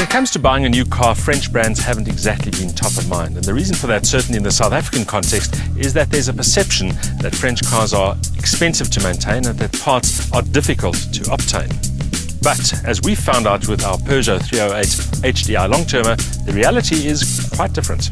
it comes to buying a new car, French brands haven't exactly been top of mind. And the reason for that, certainly in the South African context, is that there's a perception that French cars are expensive to maintain and that parts are difficult to obtain. But as we found out with our Peugeot 308 HDI long-termer, the reality is quite different.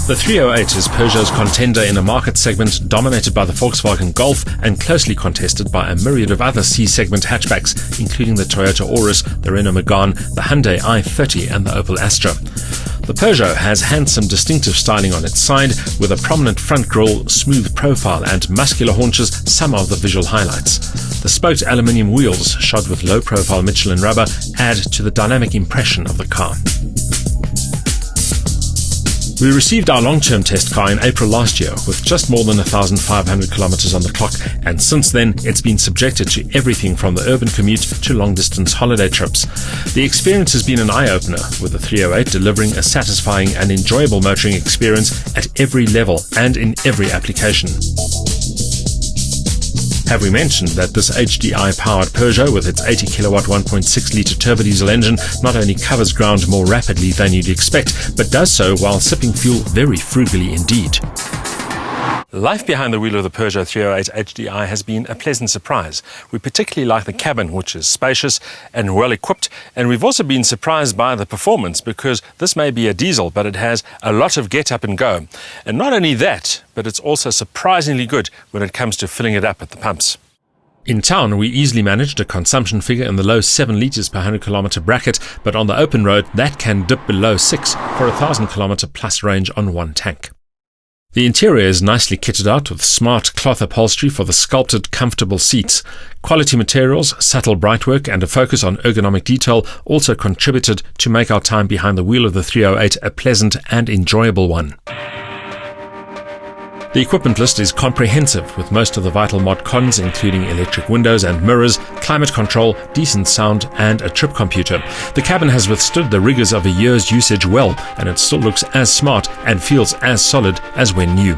The 308 is Peugeot's contender in a market segment dominated by the Volkswagen Golf and closely contested by a myriad of other C-segment hatchbacks, including the Toyota Auris, the Renault Megane, the Hyundai i30 and the Opel Astra. The Peugeot has handsome, distinctive styling on its side, with a prominent front grille, smooth profile and muscular haunches some of the visual highlights. The spoked aluminium wheels, shod with low-profile Michelin rubber, add to the dynamic impression of the car. We received our long-term test car in April last year with just more than 1,500 kilometers on the clock, and since then it's been subjected to everything from the urban commute to long-distance holiday trips. The experience has been an eye-opener, with the 308 delivering a satisfying and enjoyable motoring experience at every level and in every application. Have we mentioned that this HDI-powered Peugeot with its 80 kilowatt 1.6-litre turbodiesel engine not only covers ground more rapidly than you'd expect, but does so while sipping fuel very frugally indeed. Life behind the wheel of the Peugeot 308 HDI has been a pleasant surprise. We particularly like the cabin, which is spacious and well equipped, and we've also been surprised by the performance because this may be a diesel, but it has a lot of get up and go. And not only that, but it's also surprisingly good when it comes to filling it up at the pumps. In town, we easily managed a consumption figure in the low 7 litres per 100 kilometre bracket, but on the open road that can dip below 6 for a 1,000 kilometre plus range on one tank. The interior is nicely kitted out with smart cloth upholstery for the sculpted, comfortable seats. Quality materials, subtle brightwork and a focus on ergonomic detail also contributed to make our time behind the wheel of the 308 a pleasant and enjoyable one. The equipment list is comprehensive, with most of the vital mod cons including electric windows and mirrors, climate control, decent sound and a trip computer. The cabin has withstood the rigours of a year's usage well, and it still looks as smart and feels as solid as when new.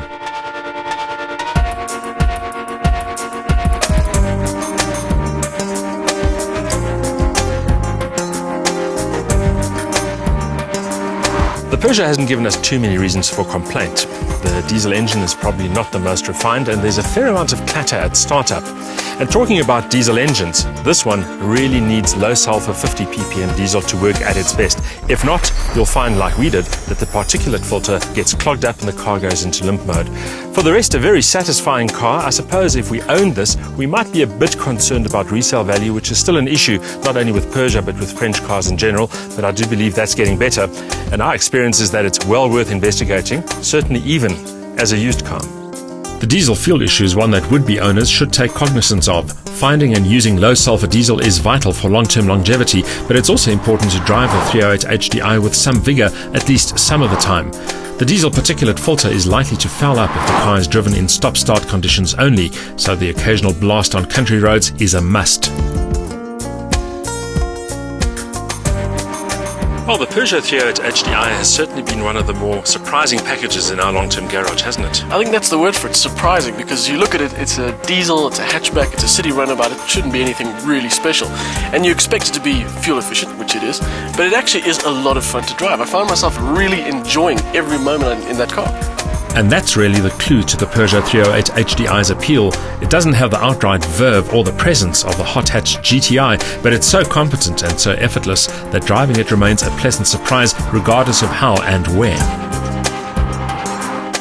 The Peugeot hasn't given us too many reasons for complaint. The diesel engine is probably not the most refined, and there's a fair amount of clatter at startup. And talking about diesel engines, this one really needs low sulfur 50 ppm diesel to work at its best. If not, you'll find, like we did, that the particulate filter gets clogged up and the car goes into limp mode. For the rest, a very satisfying car. I suppose if we owned this, we might be a bit concerned about resale value, which is still an issue, not only with Peugeot, but with French cars in general. But I do believe that's getting better. And our experience is that it's well worth investigating, certainly even as a used car. The diesel fuel issue is one that would-be owners should take cognizance of. Finding and using low-sulfur diesel is vital for long-term longevity, but it's also important to drive the 308 HDI with some vigour at least some of the time. The diesel particulate filter is likely to foul up if the car is driven in stop-start conditions only, so the occasional blast on country roads is a must. Well, the Peugeot 308 HDI has certainly been one of the more surprising packages in our long-term garage, hasn't it? I think that's the word for it, surprising, because you look at it, it's a diesel, it's a hatchback, it's a city runabout, it shouldn't be anything really special. And you expect it to be fuel efficient, which it is, but it actually is a lot of fun to drive. I found myself really enjoying every moment in that car. And that's really the clue to the Peugeot 308 HDI's appeal. It doesn't have the outright verve or the presence of the hot-hatched GTI, but it's so competent and so effortless that driving it remains a pleasant surprise regardless of how and where.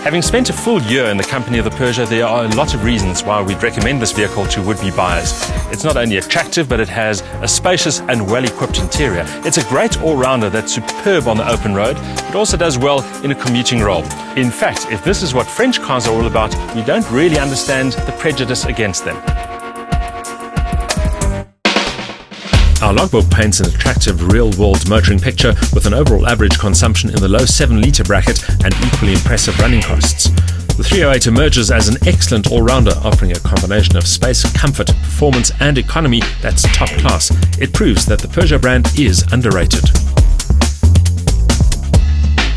Having spent a full year in the company of the Peugeot, there are a lot of reasons why we'd recommend this vehicle to would-be buyers. It's not only attractive, but it has a spacious and well-equipped interior. It's a great all-rounder that's superb on the open road, but also does well in a commuting role. In fact, if this is what French cars are all about, we don't really understand the prejudice against them. Our logbook paints an attractive real-world motoring picture with an overall average consumption in the low 7-litre bracket and equally impressive running costs. The 308 emerges as an excellent all-rounder, offering a combination of space, comfort, performance and economy that's top class. It proves that the Peugeot brand is underrated.